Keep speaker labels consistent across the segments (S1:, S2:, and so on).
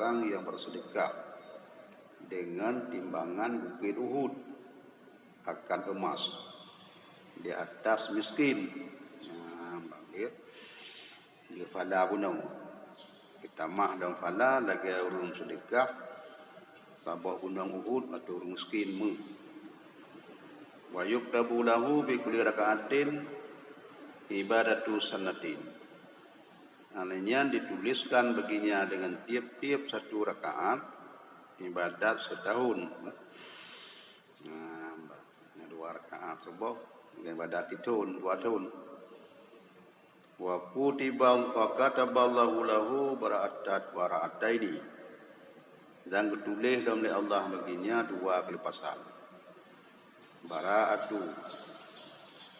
S1: orang yang bersedekah dengan timbangan bukit Uhud akan emas di atas miskin. Dia fala gunung. Kita mah dan fala lagi urung sedekah sabah gunung Uhud atau urung miskin mu. Wa yuktabu lahu bi kulli raka'atin ibadatu sanatin. Artinya dituliskan baginya dengan tiap-tiap satu rakaat ibadat setahun. Nah, 2 rakaat subuh ibadat itu 2 tahun. Wa kutiba wa kataballahu lahu bara'ataini. Dan ditulis oleh Allah baginya 2 kelepasan. Bara'atu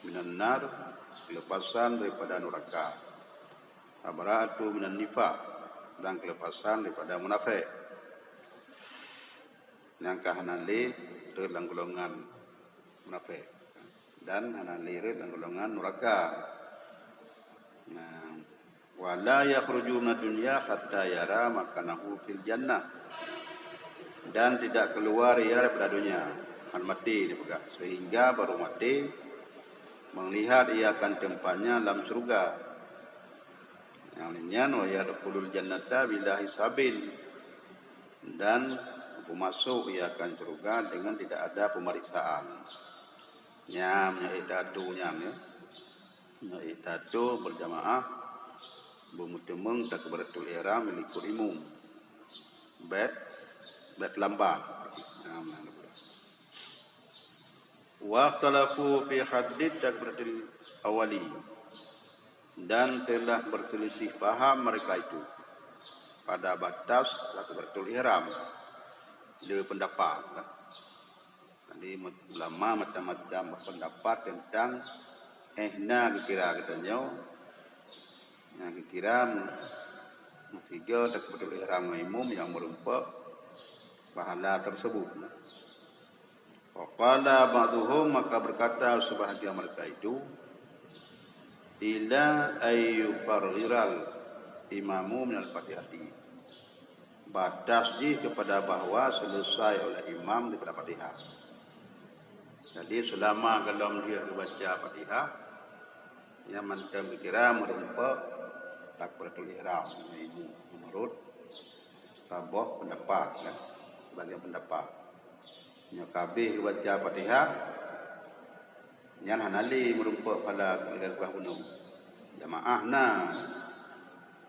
S1: minan nar, kelepasan daripada neraka. Bara'atu minan nifaq, dan kelepasan daripada munafik. Yang kahanali dalam golongan munafik dan hanali dalam golongan neraka. Nah, wala yakhrujuna dunya hatta yara makanahu fil jannah. Dan tidak keluar ia daripada dunia mati dipegang sehingga baru mati melihat ia akan tempatnya dalam surga. Yang lainnya wa yadkhulul jannata bila hisabin, dan masuk ia akan surga dengan tidak ada pemeriksaan. Itatunya itatu berjamaah bermutemeng takbiratul ihram milikul imum bet lambat. Wa ikhtalafu fi haddid takbiratul awali, dan telah berselisih paham mereka itu pada batas takbiratul ihram. Dia pendapat. Jadi ulama macam-macam berpendapat tentang kira katanya. Yang kira tiga takbiratul ihram umum yang merupakan pahala tersebut. Waqala ba'dhum, maka berkata sebahagian mereka itu, ila ayyufarriral imamu minal fatihati, batas kepada bahwa selesai oleh imam daripada Fatihah. Jadi selama kalau dia baca Fatihah, yang macam kira merupakan takbiratul ihram ini menurut sebuah pendapat, sebagian pendapat. Yang kabeh baca Fatihah, yang hanali merupakan pada keluar gunung. Jamaah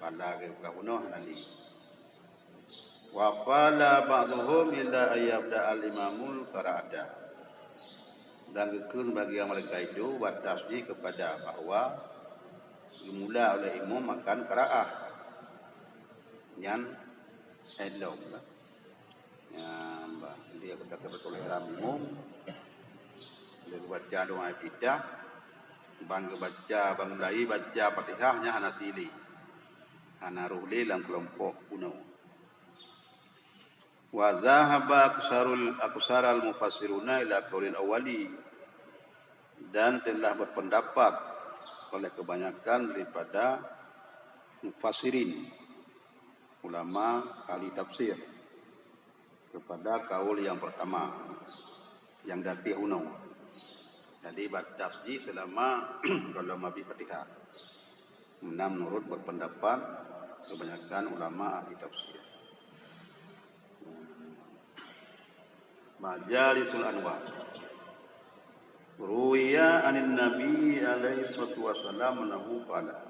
S1: pada keluar gunung hanali. Wa qala ba'dhum illa ayyabda al-imamul qira'ata. Dan kekun bagi mereka itu batas kepada bahwa dimula oleh imam makan qira'ah yang elok. Dia kata betul ihram imam, dia baca doa iftitah, bang mulai baca Fatihahnya hana sili, hana ruhli dalam kelompok kuno. Wa zahaba aksarul mufassiruna ila qaulil awali, dan telah berpendapat oleh kebanyakan daripada mufassirin, ulama ahli tafsir, kepada kaul yang pertama yang dari uno. Jadi batas selama kalau mabi Fatihah. Menurut berpendapat kebanyakan ulama ahli tafsir. Majalisul Anwar. Ruwiya anin Nabi alaihi salatu wasallam annahu qala.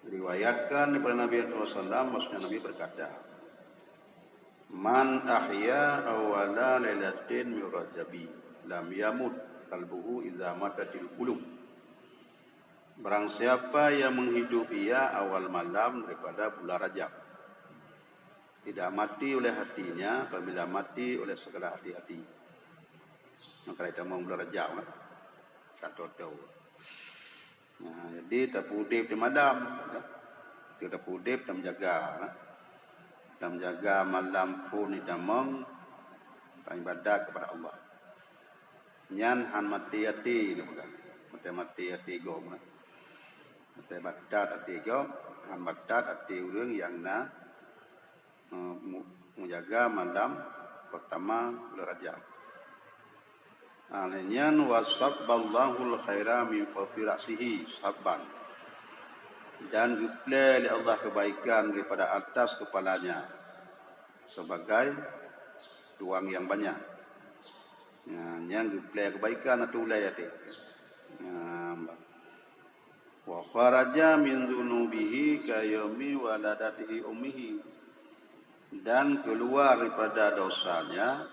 S1: Diriwayatkan daripada Nabi sallallahu alaihi wasallam, maksudnya Nabi berkata, man ahya awala lailatin min Rajabi lam yamut qalbuhu idza matatil qulub. Barang siapa yang menghidupi ia awal malam daripada bulan Rajab, tidak mati oleh hatinya apabila mati oleh segala hati-hati. Maka kita mau bulan Rajab tak tahu. Nah, jadi tak pudip di madam, tidak pudip tak menjaga. Dan menjaga malam pun di damang ibadat kepada Allah. Nyan han mati hati ni bukan. Mati hati go. Mati badat hati go, han badat hati orang yang menjaga malam pertama bulan Rajab. Alinyan wasabballahu al-khaira min fawqi ra'sihi sabban. Dan diplay oleh Allah kebaikan daripada atas kepalanya sebagai tuang yang banyak. Yang diplay kebaikan atau wilayah itu. Wa kharaja min dzunubihi kayami waladatihi ummihi. Dan keluar daripada dosanya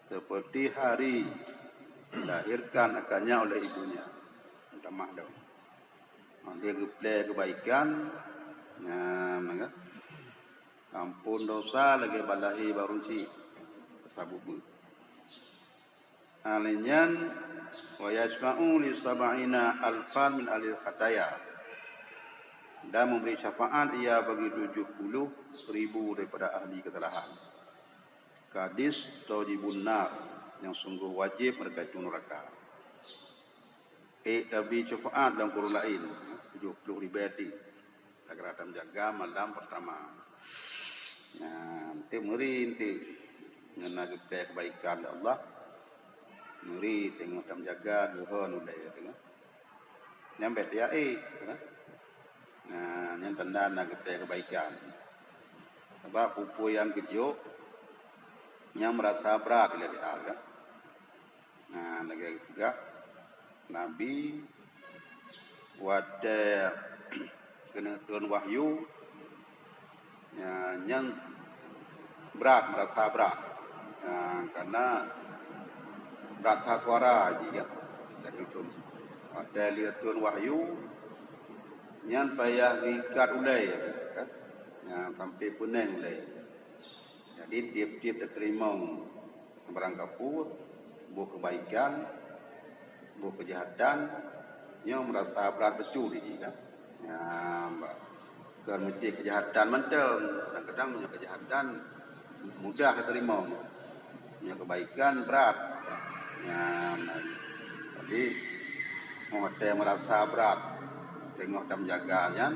S1: seperti hari dilahirkan akannya oleh ibunya. Minta maaf dah. Dia play kebaikan, ampun dosa lagi balahi barunci sabubu. Alinyan wa yajma'u li sab'ina alfan min alil khataya. Dan memberi syafaat ia bagi 70,000 daripada ahli kesalahan. Kadis tawjibun nar yang sungguh wajib mereka itu neraka. Tapi syafaat dalam Quran lain 70,000 hati agar kita menjaga malam pertama. Nanti nanti mengenai kebaikan Allah. Meri tengok kita menjaga duhun ulai tengok. Nyampe dia yang tanda nak kebaikan. Sebab pupu yang kejuk yang merasa berat bila kita agak. Lagi juga Nabi wadah kena turun wahyu yang berat, merasa berat. Karena rasa suara juga dari itu. Wadah lihat turun wahyu yang payah ikat ulai kan? Sampai puneng ulai. Jadi tiap-tiap terima barang kapur, buah kebaikan, buah kejahatan, yang merasa berat betul ini kan. Kerana kejahatan mentang, kadang-kadang punya kejahatan mudah diterima, punya kebaikan berat. Jadi orang merasa berat, tengok dan menjaganya,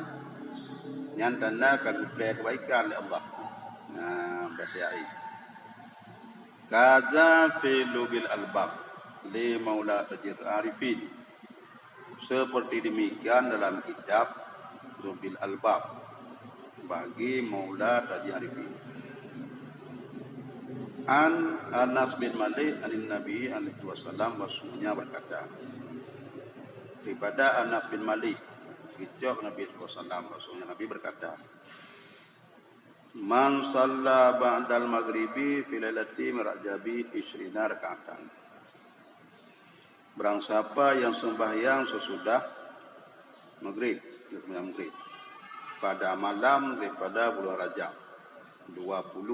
S1: yang tanda akan diberi kebaikan oleh Allah. Berarti kaza fi lubil albab li maula tajir arifin. Seperti demikian dalam kitab lubil albab bagi maula tajir arifin. An Anas bin Malik anin Nabi alaihi wasallam wasmunya berkata daripada Anas bin Malik hijrah Nabi sallallahu alaihi wasallam wasmunya Nabi berkata Man salla ba'dal maghribi fi lailati mirajabi 20 raka'atan. Barang siapa yang sembahyang sesudah maghrib, pada malam daripada bulan Rajab 20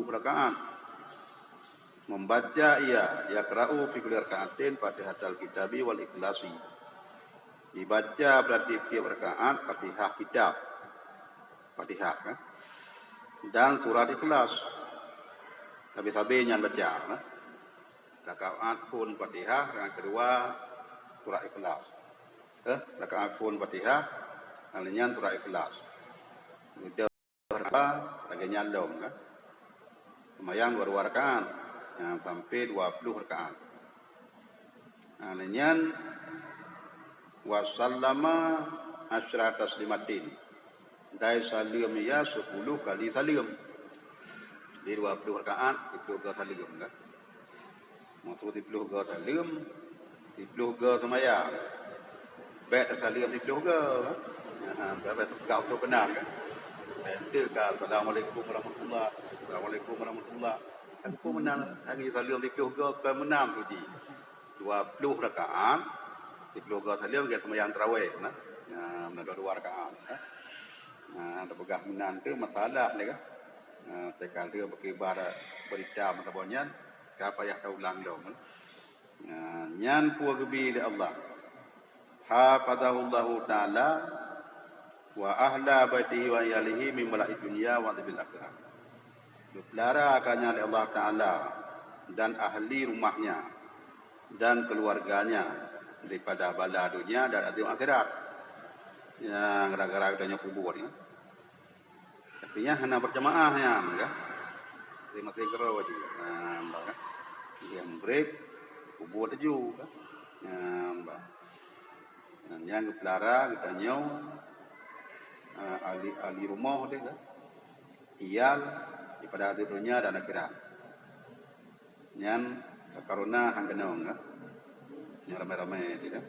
S1: rakaat. Membaca ia yaqra'u fi kulli raka'atin Fatihatul Kitabi wal Ikhlasi. Dibaca berarti tiap rakaat Fatihah kitab. Fatihah kan? Dan surat Ikhlas. Habis-habisnya baca. Rakaat pun Fatihah, yang kedua surat Ikhlas. Rakaat pun Fatihah, lainnya surat Ikhlas. Itu lagi nyandong kan. Semayang 2 rakaat, sampai 20 rakaat. Lainnya wasallama asyra taslimatin. Dari salim ya 10 kali salim. Di 20 rakaat 10 kali salim kan. Maksud 10 kali salim, 10 kali semaya. Baik salim 10 kali. Berapa tegak tu benar kan. Itu kan assalamualaikum warahmatullahi. Assalamualaikum warahmatullahi. Aku menang hari salim 10 kali menang tu ji. 20 rakaat 10 kali salim dia sembahyang tarawih nah. Nah, 2 rakaat. Ada pegah menantu masalah ni kan. Tekan dia berkibar berita matabonyan apa yang tahu ulang dong. Nyan puas gebi di Allah. Hafadahullahu taala wa ahla baitihi wa yalihi min mala'i dunya wa bil akhirah. Dipelihara akannya oleh Allah taala dan ahli rumahnya dan keluarganya daripada bala dunia dan adil akhirat. Yang gara-gara adanya kubur ya. Artinya hanya berjamaahnya, ya. masih kerau juga. Mbak kan. Yang break, kubur juga. Mbak. Yang kepelara, kita nyau, ahli rumah dia kan. Iyal, daripada dunia dan akhirat. Yang karuna hanggenong kan. Yang ramai-ramai dia kan.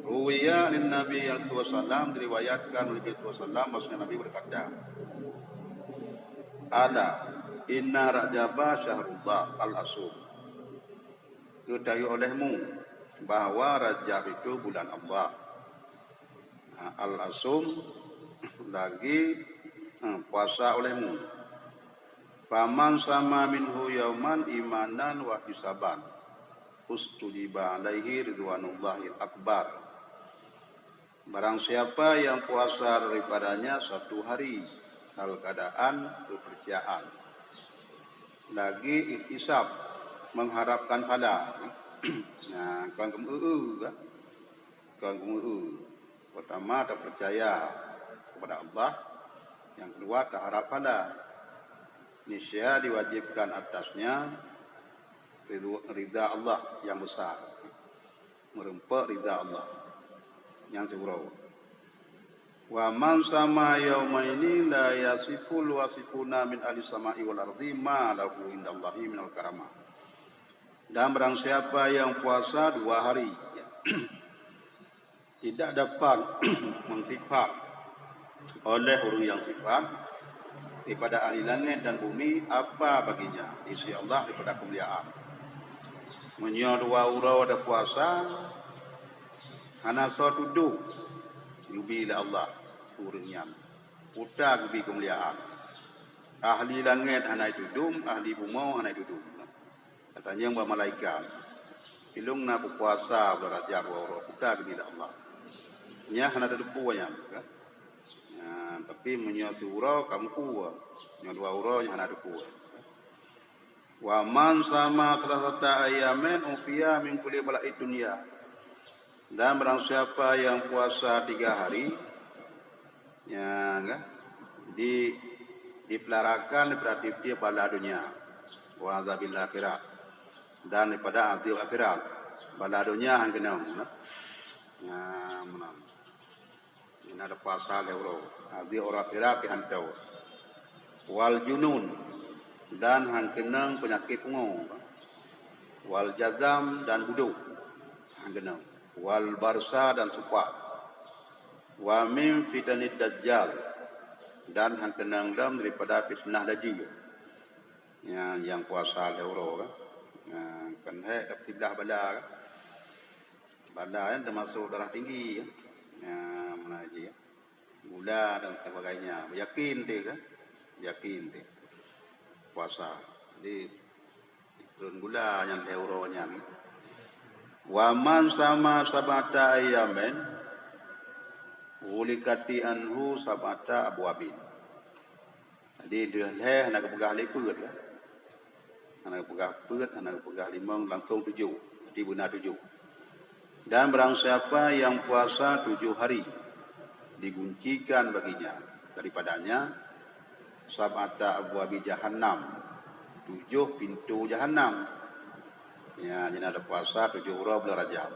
S1: Ruwiya lin Nabi sallallahu alaihi wasallam, diriwayatkan oleh Nabi sallallahu alaihi wasallam, maksudnya Nabi berkata, ala inna rajaba syahrullah al-asum. Ketahui olehmu bahwa Rajab itu bulan Allah. Al-asum lagi puasa olehmu. Faman sama minhu yauman imanan wa hisaban ustujiba alaihi ridwanullahil akbar. Barang siapa yang puasa daripadanya satu hari dalam keadaan kepercayaan, lagi ihtisab mengharapkan pahala. Nah, pertama tak percaya kepada Allah, yang kedua tak harap pahala. Niscaya diwajibkan atasnya ridha Allah yang besar, merempak ridha Allah yang surau. Wa man sama yauma ini la yasiful wasifuna min ahli samai wal ardi ma lahu indallahi minal karamah. Dan barang siapa yang puasa 2 hari tidak dapat mensifat oleh orang yang sifat daripada ahli langit dan bumi apa baginya di sisi Allah daripada kemuliaan. Menyo 2 urau ada puasa hana so duduk yubi la Allah turunnya puta yubi kemuliaan. Ahli langit hana duduk, ahli bumi hana duduk. Katanya yang malaikat ilung na puasa berajab urau puta yubi la Allah. Nya hana duduk puanya kan. Tapi menyo urau kamu kuat. Nyo 2 urau yang hana duduk. Wa man sama salasata ayamin ufiya min kulli bala'id dunya. Dan barang siapa yang puasa 3 hari ya enggak dipelarakan berarti dia bala dunia wa azabil akhirat dan daripada azab akhirat bala dunia hang kena ya menang ini ada puasa leuro azab orang akhirat dihantau wal junun dan hang kena penyakit ngo wal jazam dan huduk hang kena wal barsa dan supat wa min fitanid dajjal dan hang kenang dam daripada fitnah dajjal yang puasa leuro kan tidah bala yang termasuk darah tinggi mana aja gula dan sebagainya yakin dia kan yakin dia puasa di turun gula yang leuro-nya wa man sama sabata ayamen ulikati anhu sabata abwabin. Jadi dia nak pegah liput lah. Nak pegah put, nak pegah limang langsung 7. Jadi benar 7. Dan barang siapa yang puasa 7 hari diguncikan baginya daripadanya sabata abwabi jahannam. 7 pintu jahannam. Ya, jadi ada puasa 7 urau bulan Rajab.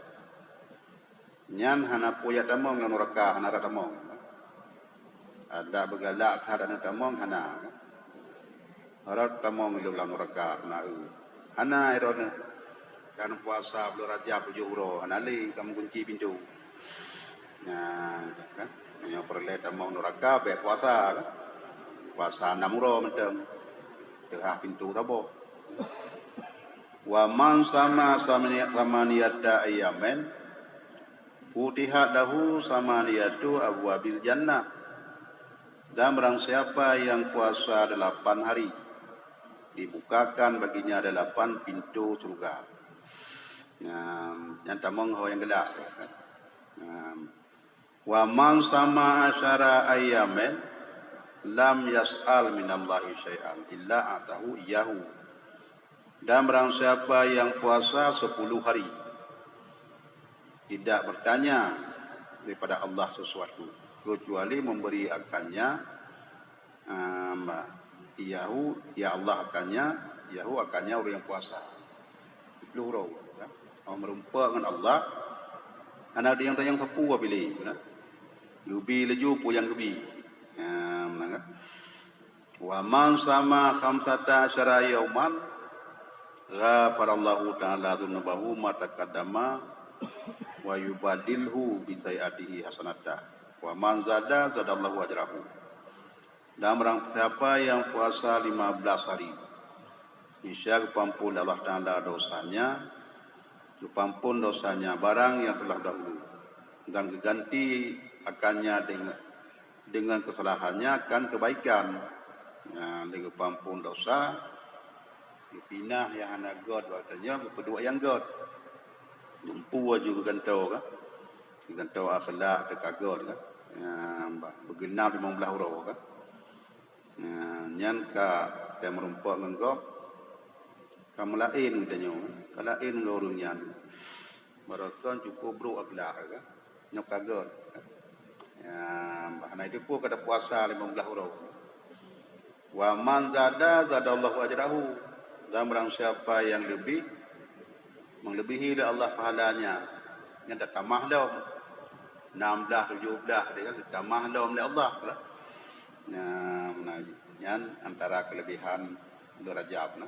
S1: Nyan hana puya tamong nan neraka hana tamong. Ada begalak hana tamong hana. Harat tamong di dalam neraka hana irona. Kan puasa bulan Rajab 7 urau hana li kamu kunci pintu. Nah, kan yang perle tamong neraka be puasa kan. Puasa 6 urau macam tengah pintu tabo. Wa man sama samaniyata ayamen futihat lahu samaniyatu abwabil jannah. Dan barang siapa yang puasa 8 hari dibukakan baginya 8 pintu surga. Yang tamong ho yang gelap. Wa man sama asyara ayamen lam yas'al minallahi syai'an illa atahu iyahu. Dan barang siapa yang puasa 10 hari tidak bertanya daripada Allah sesuatu kecuali memberi akannya Iyahu ya Allah akannya, Iyahu akannya orang yang puasa. Itu hurau. Orang merumpa dengan Allah. Anak dia yang sapu pilih. Yubi leju puyang kebi. Wa man sama khamsata asyara yauman ghafarallahu ta'ala dzunubahu ma taqaddama wa yubadilhu bi sayiatihi hasanata. Wa man zada zadallahu ajrahu. Dan barang siapa yang puasa 15 hari, insya kepampun Allah Ta'ala dosanya, kepampun dosanya barang yang telah dahulu, dan diganti akannya dengan kesalahannya akan kebaikan. Dengan kepampun dosa, dipinah yang anak God, katanya berdua yang God, jumpu juga gantau kan, gantau akhlak dekat God kan, bergenap di membelah huruf kan. Nyan ka dia merumpak ngengkop kamu lain katanya kalain ngorong nyan barakan cukup bro akhlak kan nyok kagot bahana itu pun kada puasa 15 huruf wa man zada zadallahu ajrahu dan barang siapa yang lebih melebihi dari Allah pahalanya yang dah tamah dah 16 17 dia kan tamah dah oleh Allah lah. Yang antara kelebihan Rajab.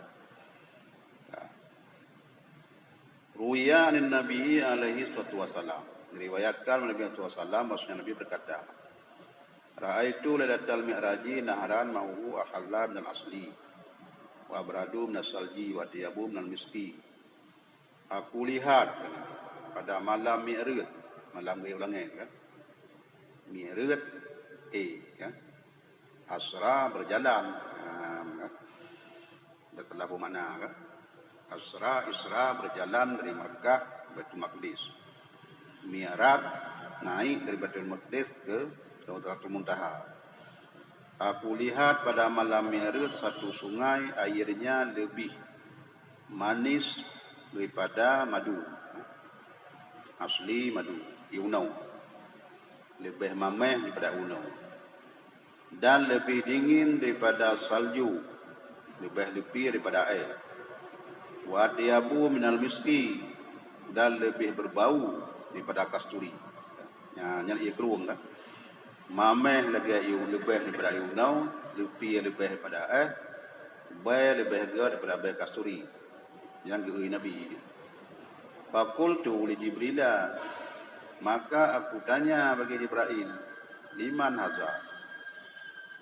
S1: Ruya anin Nabi alaihi wasallam. Diriwayatkan oleh Nabi SAW, maksudnya Nabi berkata, Ra'aitu lailatal mi'raji naharan ma'uhu akhalla minal asli, wa abradu minal salji, wa tiyabu minal miski. Aku lihat pada malam mi'raj, malam ulangan kan? Mi'raj, kan? Asra berjalan, berkelah bermakna kan? Asra, Isra berjalan dari Makkah Baitul Maqdis. Mi'raj naik dari Baitul Maqdis ke Sidratul Muntaha. Aku lihat pada malam Mi'raj satu sungai airnya lebih manis daripada madu. Asli madu, Yunau. Lebih mameh daripada Yunau. Dan lebih dingin daripada salju, lebih lebih daripada air. Wa tiyabu minal miski, dan lebih berbau daripada kasturi. Yang ia keruang kan. Mameh lagi lebih daripada yunau, lebih daripada air, baik lebih daripada baik kasturi. Yang geui Nabi. Faqultu li Jibril, maka aku tanya bagi Jibril, liman hazar?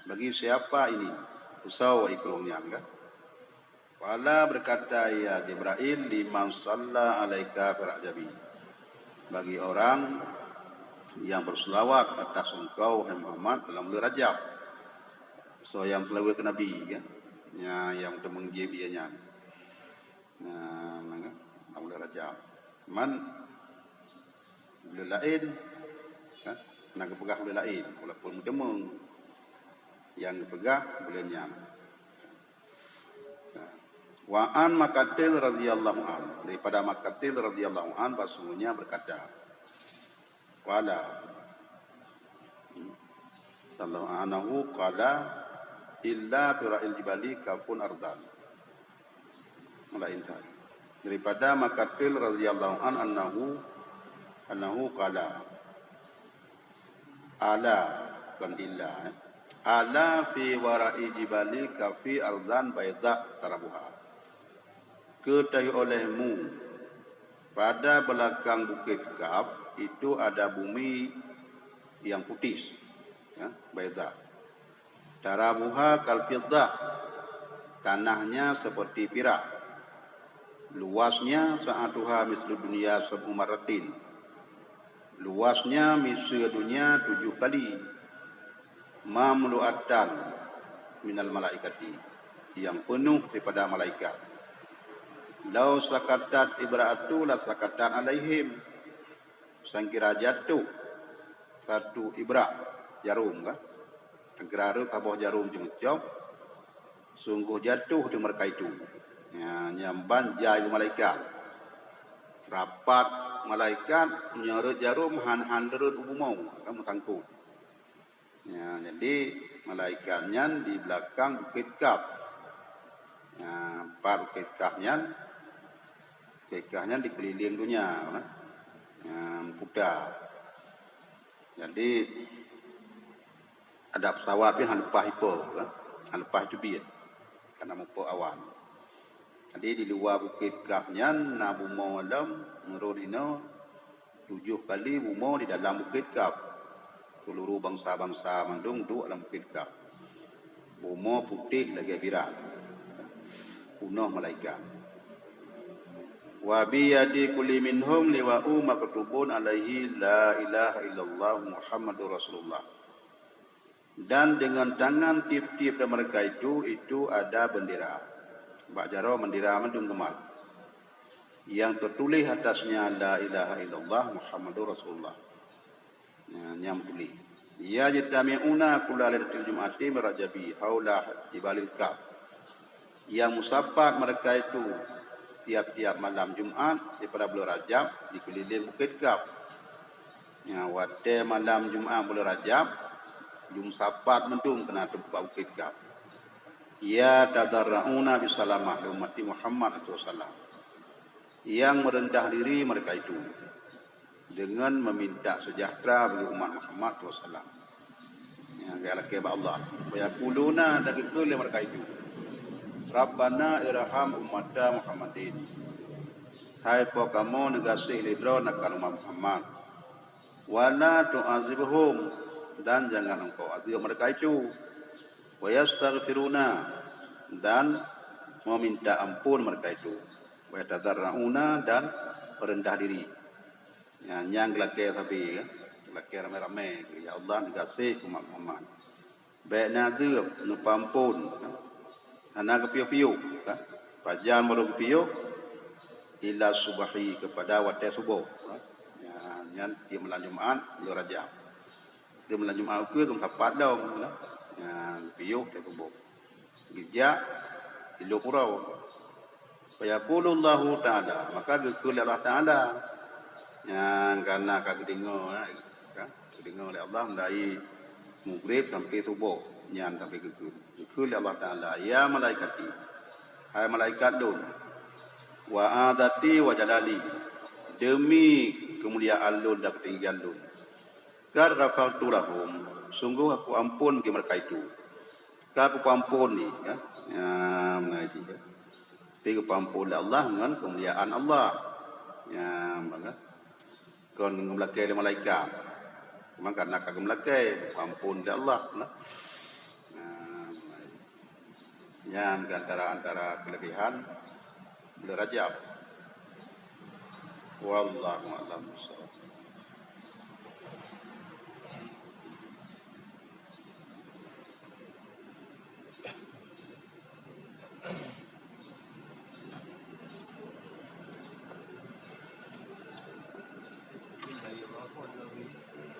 S1: Bagi siapa ini? Usau ikrumnya kan? Wala berkata ya Jibril, liman salla alaika firajabi. Bagi orang yang berselawat atas engkau hai Muhammad dalam bulan Rajab. So yang selawat ke Nabi kan? Yang untuk menggib ianya. Bulan Rajab. Bulan lain kan? Nak pegang bulan lain walaupun demung yang dipegang bulannya. Wa an Makatil radhiyallahu an, daripada Makatil radhiyallahu an sesungguhnya berkata, wala sallallahu anhu qala illa fira'il jibali kafun ardan. Mulain tadi daripada Makatil radhiyallahu an annahu qala ala kan illa ala fi wara'i jibali kafi ardan bayda tarabuha. Ketahui olehmu pada belakang bukit Kaf itu ada bumi yang putih, ya, bayda. Tarabuha kal fiddah, tanahnya seperti perak. Luasnya sa'atuha mislu dunia sebumaratin. Luasnya mislu dunia 7 kali. Mamlu'atan minal malaikati, yang penuh daripada malaikat. Lau sakatat ibra'atu la sakatan alaihim. Sangkira jatuh satu ibra' jarum kan. Tegara kabah jarum jengcok. Sungguh jatuh di mereka itu. Nyamban jai malaikat. Rapat malaikat nyerut jarum han-han derut ubumau kamu sangkut. Ya, jadi malaikatnya di belakang Bukit Kaf. Ya, Pak Bukit Kafnya dikeliling dunia, kuda. Jadi ada pesawat yang lepas itu, lepas jubir, karena mumpuk awan. Jadi di luar Bukit Kafnya, Nabi Muhammad menurunino 7 kali bumo di dalam Bukit Kaf. Seluruh bangsa-bangsa mandung duduk dalam Bukit Kaf. Bumo putih lagi birat. Penuh malaikat. Wa bi yadi kulli minhum liwa'u maktubun alaihi la ilaha illallah Muhammadur Rasulullah. Dan dengan tangan tiap-tiap dari mereka itu ada bendera. Bak jaro bendera mandung kemal. Yang tertulis atasnya la ilaha illallah Muhammadur Rasulullah. Yang tulis. Ya jitami'una kulla lailatul jum'ati mirajabi haula jibalil Kaf. Yang musafat mereka itu tiap-tiap malam Jumat daripada bulan Rajab di keliling Bukit Kaf. Ya, wate malam Jumat bulan Rajab musafat mendung kena tempat Bukit Kaf. Ya tadarrauna bisalamah ummati Muhammad SAW. Yang merendah diri mereka itu dengan meminta sejahtera bagi umat Muhammad SAW. Ya, kaya Allah. Wayaquluna dan itu mereka itu. Rabbana irham ummata Muhammadin. Hai po kamu negasi lidro nakal umat Muhammad. Wala tu'azibhum dan jangan engkau azab mereka itu. Wa yastaghfiruna dan meminta ampun mereka itu. Wa yatadarrauna dan merendah diri. Yang laki tapi laki ramai-ramai ya Allah negasi umat Muhammad. Baik nazir nupampun. Anak kepiu-piu kan. Pajam baru kepiu ila subahi kepada waktu subuh. Ya, dia malam Jumaat bulan Rajab. Dia malam Jumaat ke tempat dah. Ya, kepiu ke subuh. Gijak ilu kurau. Fayaqulullahu ta'ala, maka dikul Allah Ta'ala. Yang karena kagak dengar, dengar oleh Allah dari maghrib sampai subuh, yang sampai kekul. Kekul Allah Taala, ya malaikati, hai malaikat dun, wa adati wa jalali, demi kemuliaan dun dan ketinggian dun. Karrafaltu lahum, sungguh aku ampun bagi mereka itu. Aku ampun ni, mengaji. Tapi aku ampun Allah dengan kemuliaan Allah, bangga. Kon ngelakai dengan malaikat. Maka nak ngelakai ampun dari Allah. Yang antara kelebihan bulan Rajab. Wallahu a'lam bishawab.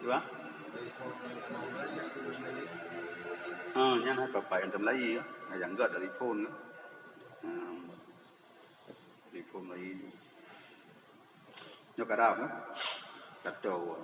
S1: Dua? Yang hai bapak yang terlai, yang enggak dari phone. Dari phone lagi. Nyok ada apa? Kacau.